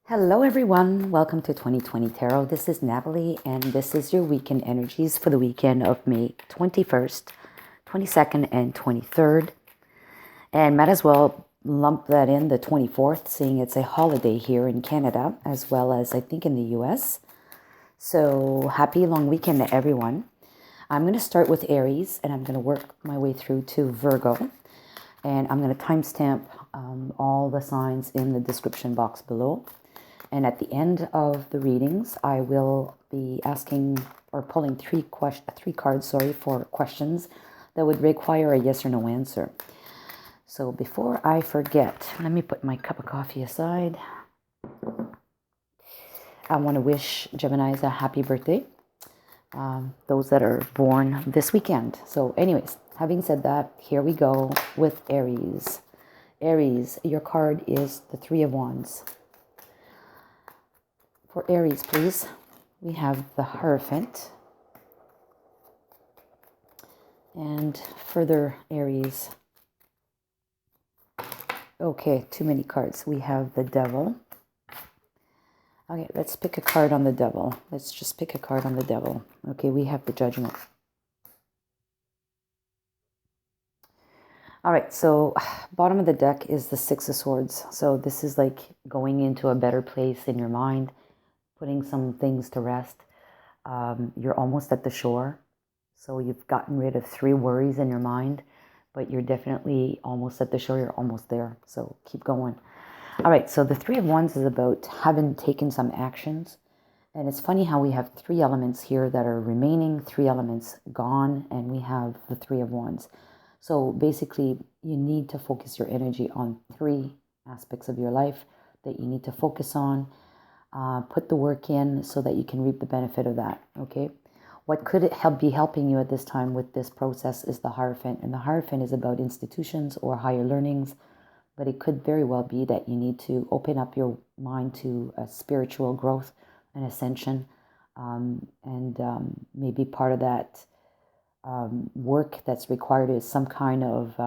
Hello, everyone. Welcome to 2020 Tarot. This is Natalie, and this is your weekend energies for the weekend of May 21st, 22nd, and 23rd. And might as well lump that in the 24th, seeing it's a holiday here in Canada, as well as I think in the US. So happy long weekend to everyone. I'm going to start with Aries, and I'm going to work my way through to Virgo. And I'm going to timestamp all the signs in the description box below. And at the end of the readings, I will be asking or pulling three cards, for questions that would require a yes or no answer. So before I forget, let me put my cup of coffee aside. I want to wish Geminis a happy birthday. Those that are born this weekend. So anyways, having said that, here we go with Aries. Aries, your card is the Three of Wands. For Aries, please, we have the Hierophant. And further Aries. Okay, too many cards. We have the Devil. Okay, let's pick a card on the Devil. Let's just pick a card on the Devil. Okay, we have the Judgment. All right, so bottom of the deck is the Six of Swords. So this is like going into a better place in your mind, putting some things to rest. You're almost at the shore. So you've gotten rid of 3 worries in your mind, but you're definitely almost at the shore. You're almost there. So keep going. All right, so the Three of Wands is about having taken some actions. And it's funny how we have 3 elements here that are remaining, 3 elements gone, and we have the Three of Wands. So basically, you need to focus your energy on 3 aspects of your life that you need to focus on. Put the work in so that you can reap the benefit of that, okay? What could it be helping you at this time with this process is the Hierophant. And the Hierophant is about institutions or higher learnings, but it could very well be that you need to open up your mind to a spiritual growth and ascension. Maybe part of that work that's required is some kind of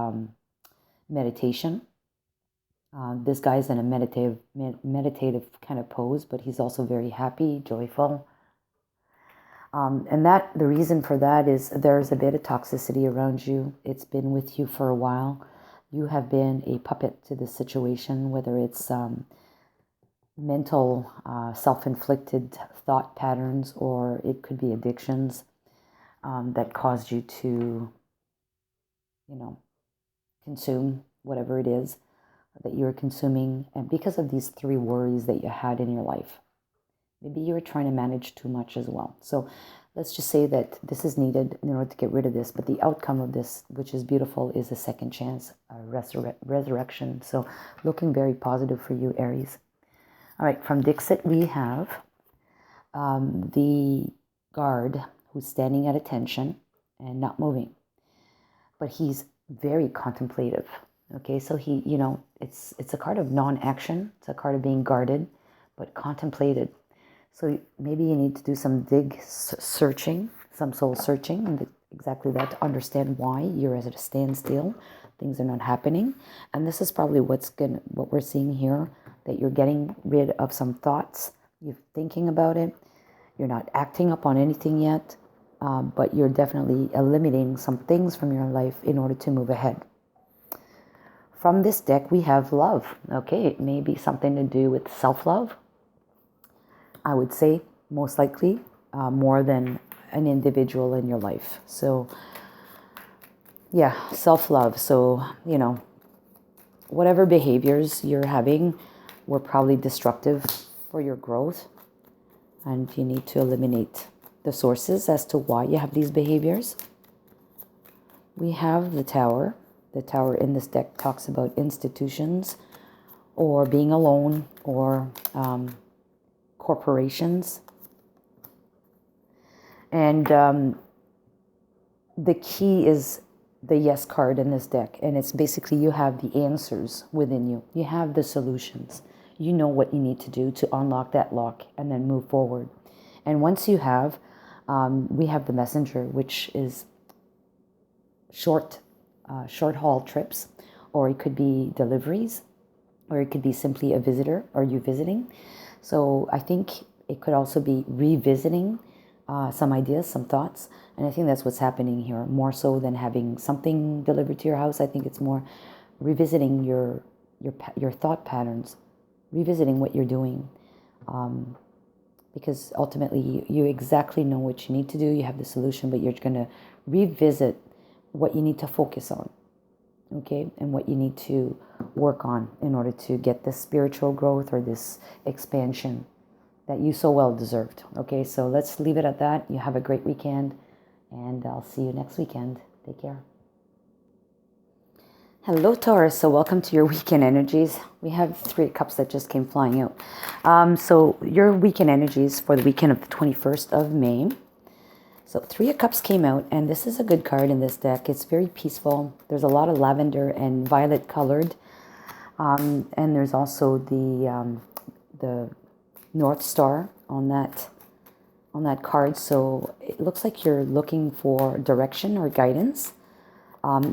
meditation. This guy's in a meditative kind of pose, but he's also very happy, joyful. And the reason for that is there's a bit of toxicity around you. It's been with you for a while. You have been a puppet to this situation, whether it's mental, self-inflicted thought patterns, or it could be addictions that caused you to, consume whatever it is that you're consuming, and because of these 3 worries that you had in your life. Maybe you were trying to manage too much as well. So let's just say that this is needed in order to get rid of this, but the outcome of this, which is beautiful, is a second chance, a resurrection. So looking very positive for you, Aries. All right, from Dixit, we have the guard who's standing at attention and not moving, but he's very contemplative. Okay, so he, it's a card of non-action. It's a card of being guarded, but contemplated. So maybe you need to do some searching, some soul searching, and exactly that, to understand why you're at a standstill. Things are not happening, and this is probably what we're seeing here. That you're getting rid of some thoughts. You're thinking about it. You're not acting upon anything yet, but you're definitely eliminating some things from your life in order to move ahead. From this deck, we have love. Okay, it may be something to do with self-love. I would say most likely more than an individual in your life. So, yeah, self-love. So, whatever behaviors you're having were probably destructive for your growth. And you need to eliminate the sources as to why you have these behaviors. We have the Tower. The Tower in this deck talks about institutions or being alone or corporations. And the key is the Yes card in this deck. And it's basically you have the answers within you. You have the solutions. You know what you need to do to unlock that lock and then move forward. And once you have, we have the Messenger, which is short haul trips, or it could be deliveries, or it could be simply a visitor or you visiting. So I think it could also be revisiting some ideas, some thoughts. And I think that's what's happening here, more so than having something delivered to your house. I think it's more revisiting your thought patterns, revisiting what you're doing. Because ultimately you exactly know what you need to do. You have the solution, but you're going to revisit what you need to focus on, okay? And what you need to work on in order to get this spiritual growth or this expansion that you so well deserved, okay? So let's leave it at that. You have a great weekend, and I'll see you next weekend. Take care. Hello, Taurus. So welcome to your weekend energies. We have 3 of Cups that just came flying out. So your weekend energies for the weekend of the 21st of May. So 3 of Cups came out, and this is a good card in this deck. It's very peaceful. There's a lot of lavender and violet colored. And there's also the North Star on that card. So it looks like you're looking for direction or guidance.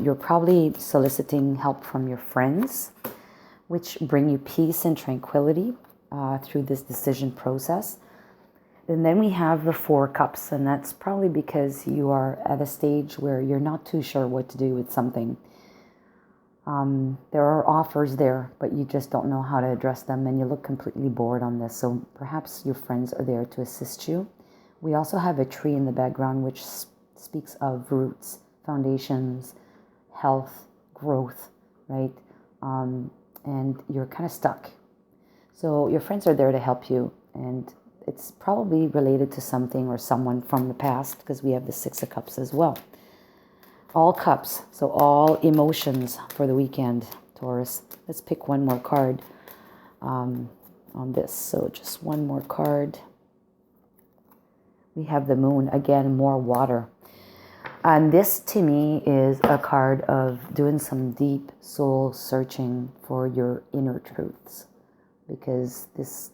You're probably soliciting help from your friends, which bring you peace and tranquility through this decision process. And then we have the 4 Cups, and that's probably because you are at a stage where you're not too sure what to do with something. There are offers there, but you just don't know how to address them, and you look completely bored on this. So perhaps your friends are there to assist you. We also have a tree in the background, which speaks of roots, foundations, health, growth, right? And you're kind of stuck. So your friends are there to help you, and it's probably related to something or someone from the past, because we have the 6 of Cups as well. All cups, so all emotions for the weekend, Taurus. Let's pick one more card on this. So just one more card. We have the Moon, again, more water. And this, to me, is a card of doing some deep soul searching for your inner truths. Because this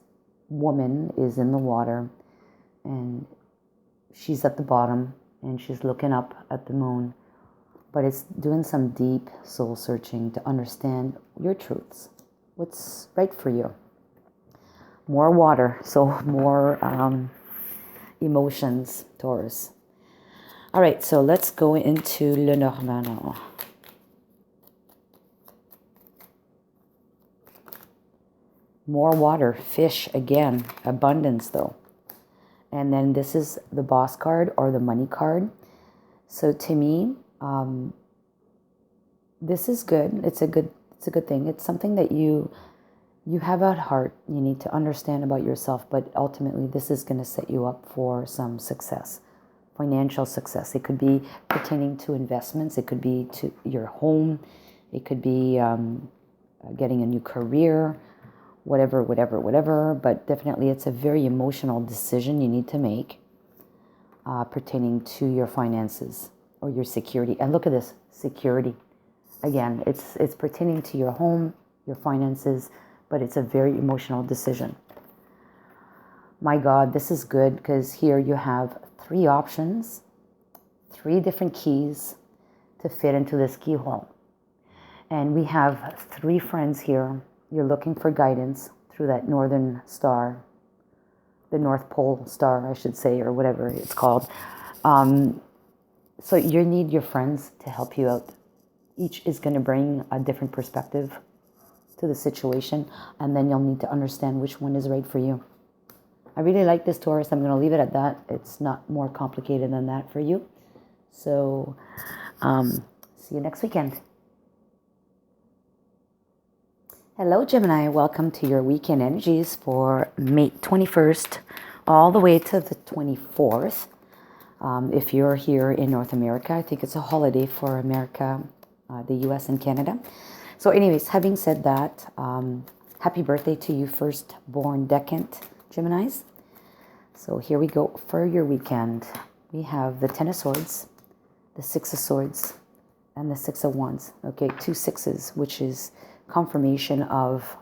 woman is in the water, and she's at the bottom, and she's looking up at the moon. But it's doing some deep soul searching to understand your truths. What's right for you? More water, so more emotions, Taurus. All right, so let's go into Lenormand. More water, fish again, abundance though. And then this is the Boss card or the money card. So to me, this is good. It's a good thing. It's something that you have at heart. You need to understand about yourself, but ultimately this is going to set you up for some success, financial success. It could be pertaining to investments. It could be to your home. It could be getting a new career, whatever. But definitely it's a very emotional decision you need to make pertaining to your finances or your security. And look at this, security. Again, it's pertaining to your home, your finances, but it's a very emotional decision. My God, this is good, because here you have 3 options, 3 different keys to fit into this keyhole. And we have 3 friends here. You're looking for guidance through that northern star, the North Pole star, I should say, or whatever it's called. So you need your friends to help you out. Each is going to bring a different perspective to the situation, and then you'll need to understand which one is right for you. I really like this, Taurus. I'm going to leave it at that. It's not more complicated than that for you. So see you next weekend. Hello, Gemini. Welcome to your weekend energies for May 21st all the way to the 24th. If you're here in North America, I think it's a holiday for America, the US and Canada. So anyways, having said that, happy birthday to you, firstborn decant Geminis. So here we go for your weekend. We have the 10 of Swords, the 6 of Swords, and the 6 of Wands. Okay, 2 sixes, which is confirmation of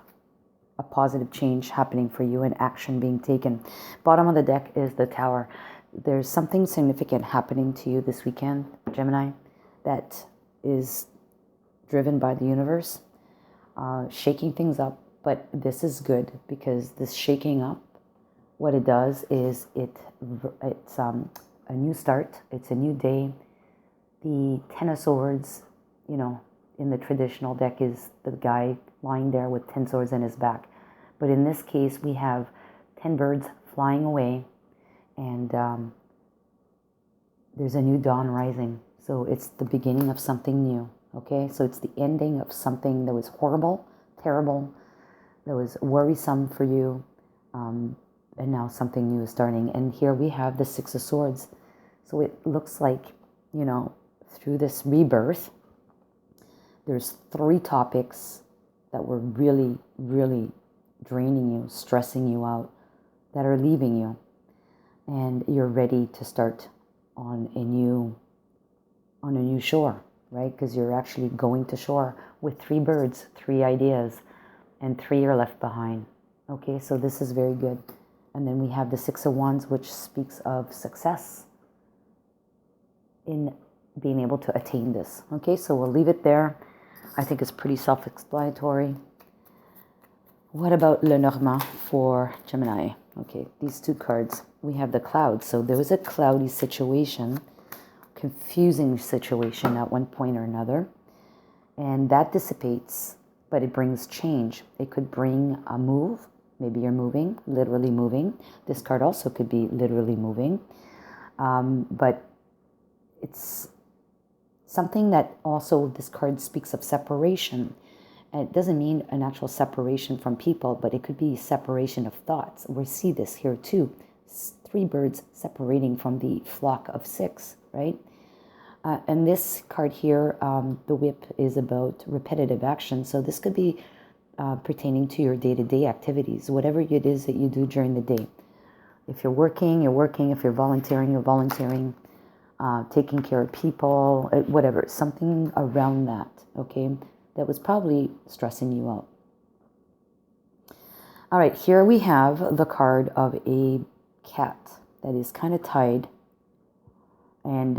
a positive change happening for you and action being taken. Bottom of the deck is the Tower. There's something significant happening to you this weekend, Gemini, that is driven by the universe, shaking things up. But this is good, because this shaking up what it does is it's a new start. It's a new day. The Ten of Swords, you know, in the traditional deck is the guy lying there with 10 swords in his back. But in this case, we have 10 birds flying away, and there's a new dawn rising. So it's the beginning of something new, okay? So it's the ending of something that was horrible, terrible, that was worrisome for you, and now something new is starting. And here we have the Six of Swords. So it looks like, you know, through this rebirth, there's 3 topics that were really, really draining you, stressing you out, that are leaving you. And you're ready to start on a new shore, right? Because you're actually going to shore with 3 birds, 3 ideas, and 3 are left behind. Okay, so this is very good. And then we have the Six of Wands, which speaks of success in being able to attain this. Okay, so we'll leave it there. I think it's pretty self-explanatory. What about Lenormand for Gemini? Okay, these 2 cards. We have the clouds. So there was a cloudy situation, confusing situation at one point or another. And that dissipates, but it brings change. It could bring a move. Maybe you're moving, literally moving. This card also could be literally moving. But it's something that also, this card speaks of separation. And it doesn't mean an actual separation from people, but it could be separation of thoughts. We see this here too. 3 birds separating from the flock of 6, right? And this card here, the whip, is about repetitive action. So this could be pertaining to your day-to-day activities, whatever it is that you do during the day. If you're working, you're working. If you're volunteering, you're volunteering. Taking care of people, whatever, something around that, okay, that was probably stressing you out. All right, here we have the card of a cat that is kind of tied, and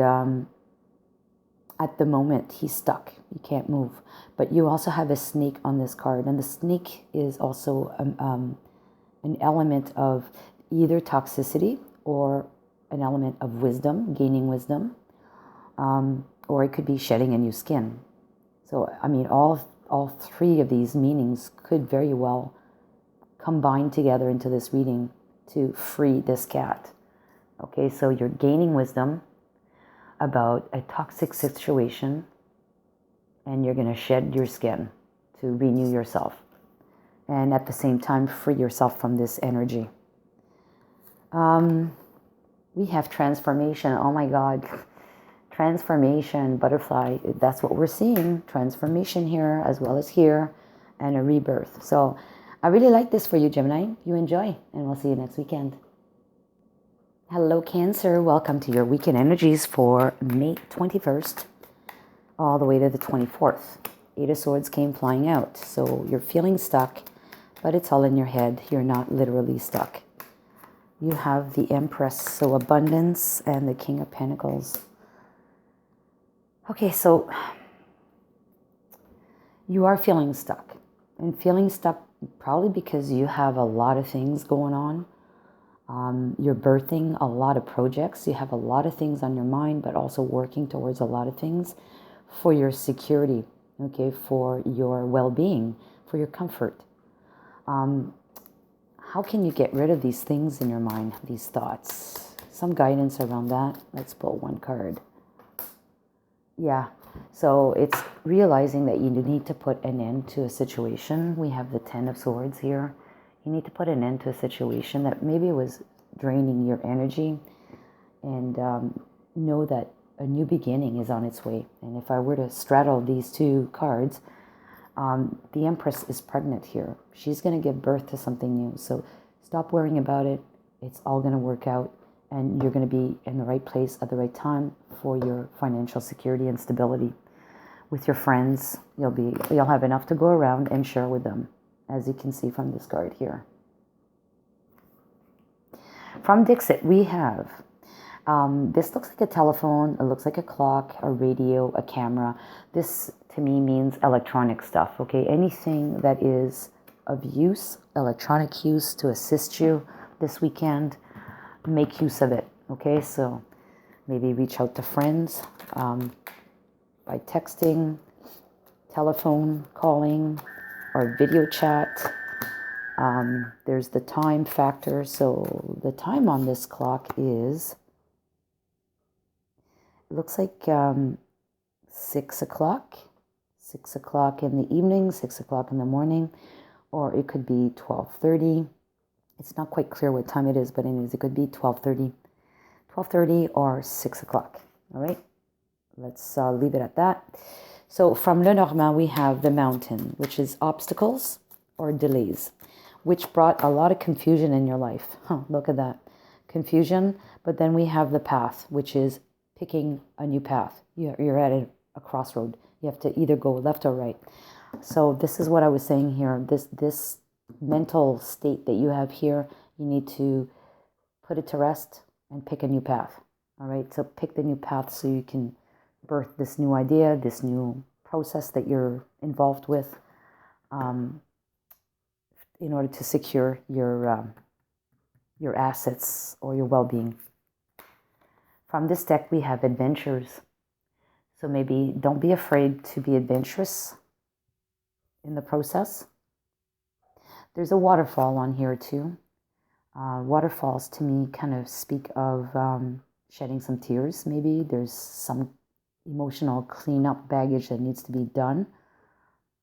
at the moment he's stuck. You can't move. But you also have a snake on this card, and the snake is also an element of either toxicity or an element of wisdom, gaining wisdom, or it could be shedding a new skin. So, I mean, all 3 of these meanings could very well combine together into this reading to free this cat. Okay, so you're gaining wisdom about a toxic situation, and you're going to shed your skin to renew yourself, and at the same time free yourself from this energy. We have transformation. Oh my God. Transformation, butterfly. That's what we're seeing. Transformation here as well as here, and a rebirth. So I really like this for you, Gemini. You enjoy, and we'll see you next weekend. Hello, Cancer. Welcome to your weekend energies for May 21st all the way to the 24th. 8 of Swords came flying out. So you're feeling stuck, but it's all in your head. You're not literally stuck. You have the Empress, so abundance, and the King of Pentacles. Okay, so you are feeling stuck. And feeling stuck probably because you have a lot of things going on. You're birthing a lot of projects. You have a lot of things on your mind, but also working towards a lot of things for your security, okay, for your well-being, for your comfort. How can you get rid of these things in your mind, these thoughts? Some guidance around that. Let's pull 1 card. Yeah, so it's realizing that you need to put an end to a situation. We have the 10 of Swords here. You need to put an end to a situation that maybe was draining your energy, and know that a new beginning is on its way. And if I were to straddle these 2 cards, the Empress is pregnant here. She's going to give birth to something new. So stop worrying about it. It's all going to work out, and you're going to be in the right place at the right time for your financial security and stability. With your friends, you'll have enough to go around and share with them, as you can see from this card here. From Dixit, we have, this looks like a telephone, it looks like a clock, a radio, a camera. This, to me, means electronic stuff, okay? Anything that is of use, electronic use to assist you, this weekend, make use of it. Okay, so maybe reach out to friends by texting, telephone calling, or video chat. There's the time factor. So the time on this clock is, it looks like 6 o'clock. 6 o'clock in the evening, 6 o'clock in the morning, or it could be 12:30. It's not quite clear what time it is, but anyways, it could be 12:30 or 6 o'clock. All right, let's leave it at that. So from Lenormand, we have the mountain, which is obstacles or delays, which brought a lot of confusion in your life. Look at that. Confusion, but then we have the path, which is picking a new path. You're at a crossroad. You have to either go left or right. So this is what I was saying here. This mental state that you have here, you need to put it to rest and pick a new path. All right, so pick the new path so you can birth this new idea, this new process that you're involved with, in order to secure your assets or your well-being. From this deck, we have adventures. So maybe don't be afraid to be adventurous in the process. There's a waterfall on here too. Waterfalls to me kind of speak of shedding some tears. Maybe there's some emotional cleanup baggage that needs to be done.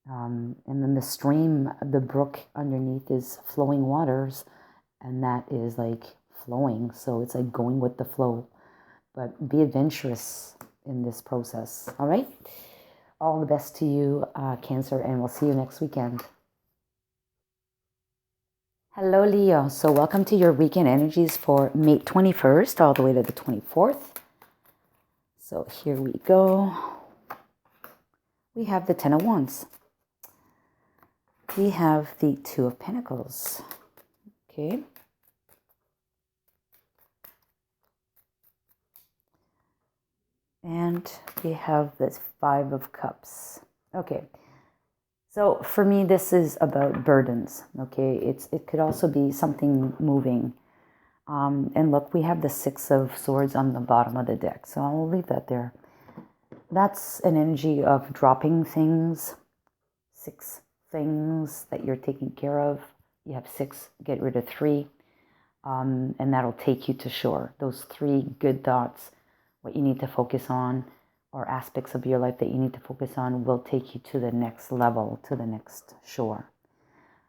And then the stream, the brook underneath is flowing waters, and that is like flowing. So it's like going with the flow. But be adventurous in this process. All right? All the best to you, Cancer, and we'll see you next weekend. Hello, Leo. So welcome to your weekend energies for May 21st all the way to the 24th. So here we go. We have the Ten of Wands. We have the Two of Pentacles. Okay. And we have this Five of Cups. Okay. So for me, this is about burdens, okay? It could also be something moving. And look, we have the Six of Swords on the bottom of the deck, so I'll leave that there. That's an energy of dropping things, 6 things that you're taking care of. You have 6, get rid of 3, and that'll take you to shore. Those 3 good thoughts, what you need to focus on, or aspects of your life that you need to focus on, will take you to the next level, to the next shore.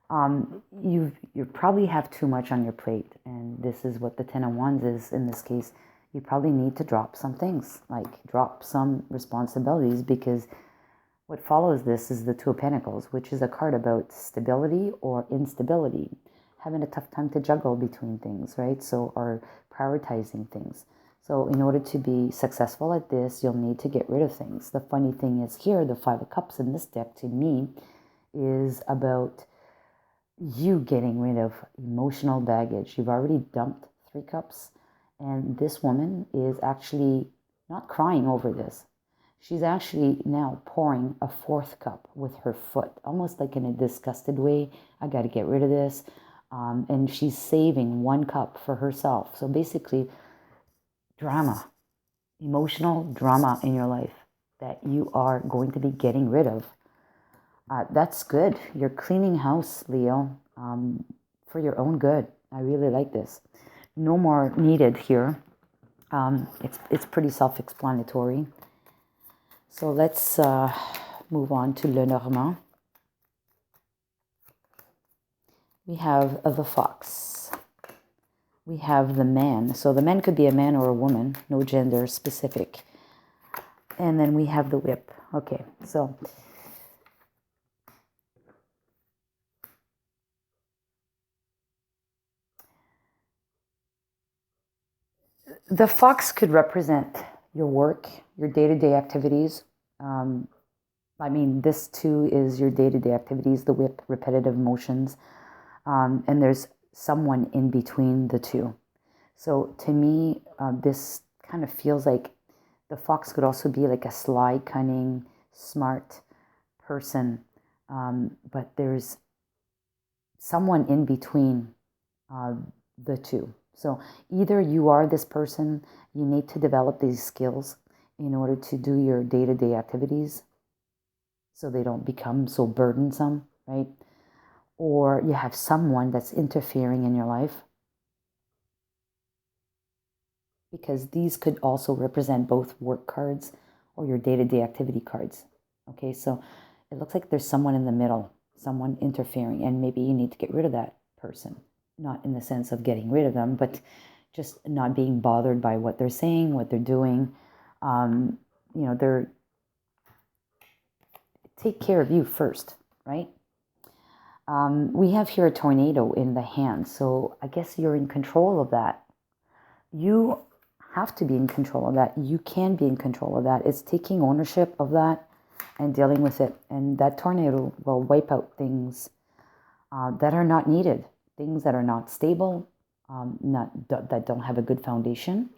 You probably have too much on your plate, and this is what the Ten of Wands is in this case. You probably need to drop some things, like drop some responsibilities, because what follows this is the Two of Pentacles, which is a card about stability or instability, having a tough time to juggle between things, right? So, or prioritizing things. So in order to be successful at this, you'll need to get rid of things. The funny thing is here, the Five of Cups in this deck to me is about you getting rid of emotional baggage. You've already dumped 3 cups, and this woman is actually not crying over this. She's actually now pouring a 4th cup with her foot, almost like in a disgusted way. I got to get rid of this. And she's saving 1 cup for herself. So basically, drama, emotional drama in your life that you are going to be getting rid of. That's good. You're cleaning house, Leo, for your own good. I really like this. No more needed here. It's pretty self-explanatory. So let's move on to Lenormand. We have the Fox. We have the Man. So the man could be a man or a woman, no gender specific. And then we have the Whip. Okay, so the Fox could represent your work, your day-to-day activities. I mean, this too is your day-to-day activities, the Whip, repetitive motions. And there's someone in between the two. So to me, this kind of feels like the Fox could also be like a sly, cunning, smart person. But there's someone in between the two. So either you are this person, you need to develop these skills in order to do your day-to-day activities so they don't become so burdensome, right? Or you have someone that's interfering in your life, because these could also represent both work cards or your day-to-day activity cards. Okay, so it looks like there's someone in the middle, someone interfering, and maybe you need to get rid of that person. Not in the sense of getting rid of them, but just not being bothered by what they're saying, what they're doing. They're take care of you first, right? We have here a tornado in the hand, so I guess you're in control of that. You have to be in control of that. You can be in control of that. It's taking ownership of that and dealing with it. And that tornado will wipe out things that are not needed, things that are not stable, that don't have a good foundation.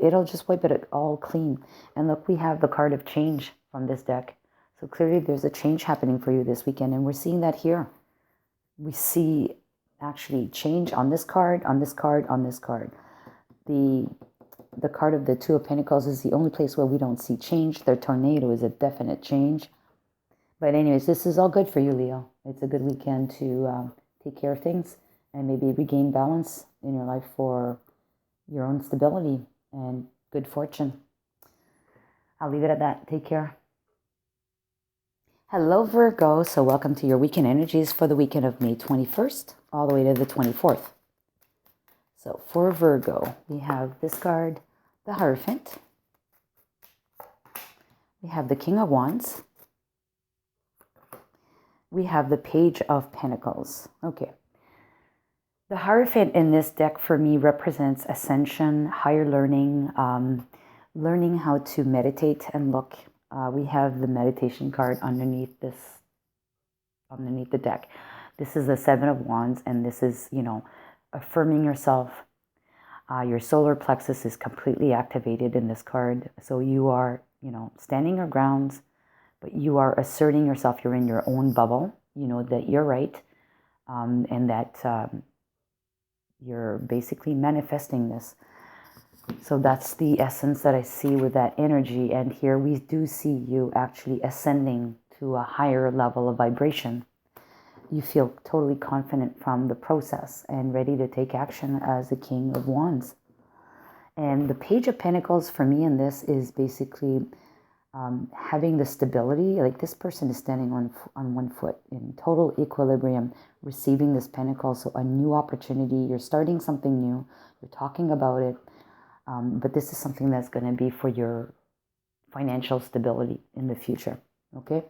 It'll just wipe it all clean. And look, we have the card of change from this deck. So clearly there's a change happening for you this weekend, and we're seeing that here. We see actually change on this card, on this card, on this card. The card of the Two of Pentacles is the only place where we don't see change. The tornado is a definite change. But anyways, this is all good for you, Leo. It's a good weekend to take care of things and maybe regain balance in your life for your own stability and good fortune. I'll leave it at that. Take care. Hello, Virgo. So welcome to your weekend energies for the weekend of May 21st all the way to the 24th. So for Virgo, we have this card, the Hierophant. We have the King of Wands. We have the Page of Pentacles. Okay. The Hierophant in this deck for me represents ascension, higher learning, learning how to meditate and look. We have the meditation card underneath the deck. This is the Seven of Wands, and this is, affirming yourself. Your solar plexus is completely activated in this card. So you are, standing your grounds, but you are asserting yourself. You're in your own bubble. You know that you're right, and that you're basically manifesting this. So that's the essence that I see with that energy. And here we do see you actually ascending to a higher level of vibration. You feel totally confident from the process and ready to take action as the King of Wands. And the Page of Pentacles for me in this is basically having the stability. Like this person is standing on one foot in total equilibrium, receiving this pentacle. So a new opportunity. You're starting something new. You're talking about it. But this is something that's going to be for your financial stability in the future. Okay,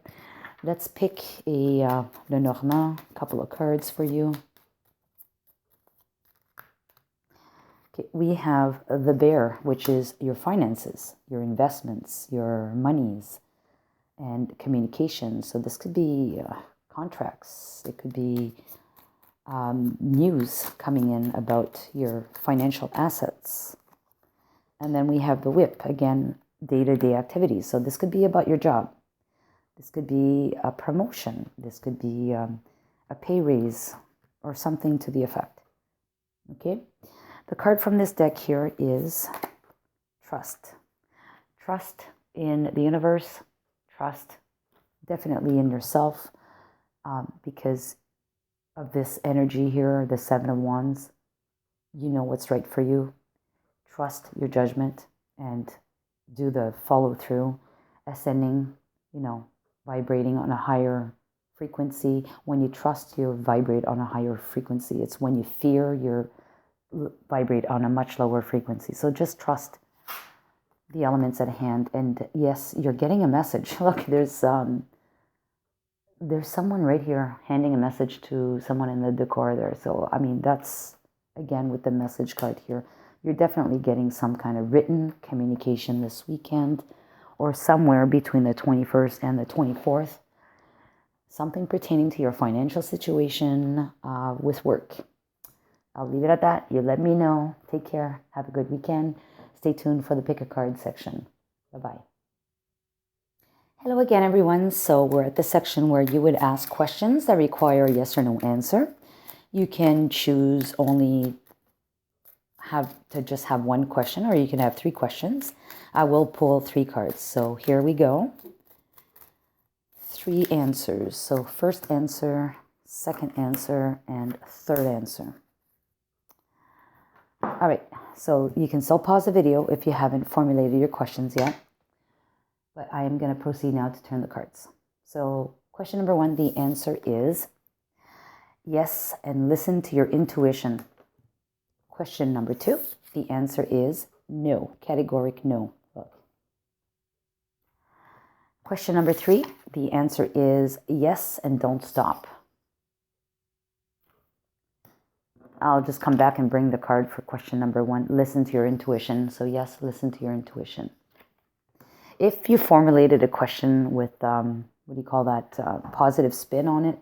let's pick a Lenormand, couple of cards for you. Okay, we have the Bear, which is your finances, your investments, your monies, and communication. So this could be contracts. It could be news coming in about your financial assets. And then we have the Whip, again, day-to-day activities. So this could be about your job. This could be a promotion. This could be a pay raise or something to the effect. Okay? The card from this deck here is Trust. Trust in the universe. Trust definitely in yourself, because of this energy here, the Seven of Wands. You know what's right for you. Trust your judgment and do the follow through, ascending, vibrating on a higher frequency. When you trust, you vibrate on a higher frequency. It's when you fear, you vibrate on a much lower frequency. So just trust the elements at hand. And yes, you're getting a message. Look, there's someone right here handing a message to someone in the decor there. So, that's, again, with the message card here. You're definitely getting some kind of written communication this weekend or somewhere between the 21st and the 24th. Something pertaining to your financial situation with work. I'll leave it at that. You let me know. Take care. Have a good weekend. Stay tuned for the pick a card section. Bye-bye. Hello again, everyone. So we're at the section where you would ask questions that require a yes or no answer. You can choose only just have one question, or you can have 3 questions. I will pull 3 cards. So here we go. 3 answers. So first answer, second answer, and third answer. All right, so you can still pause the video if you haven't formulated your questions yet. But I am going to proceed now to turn the cards. So question number 1, the answer is yes, and listen to your intuition. Question number 2, the answer is no, categoric no. Look. Question number 3, the answer is yes, and don't stop. I'll just come back and bring the card for question number 1, listen to your intuition. So yes, listen to your intuition. If you formulated a question with, what do you call that, positive spin on it,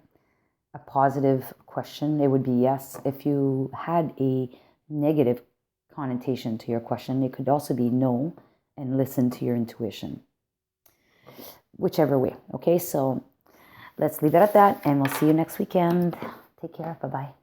a positive question, it would be yes. If you had a negative connotation to your question, it could also be no, and listen to your intuition. Whichever way, okay? So let's leave it at that, and we'll see you next weekend. Take care. Bye-bye.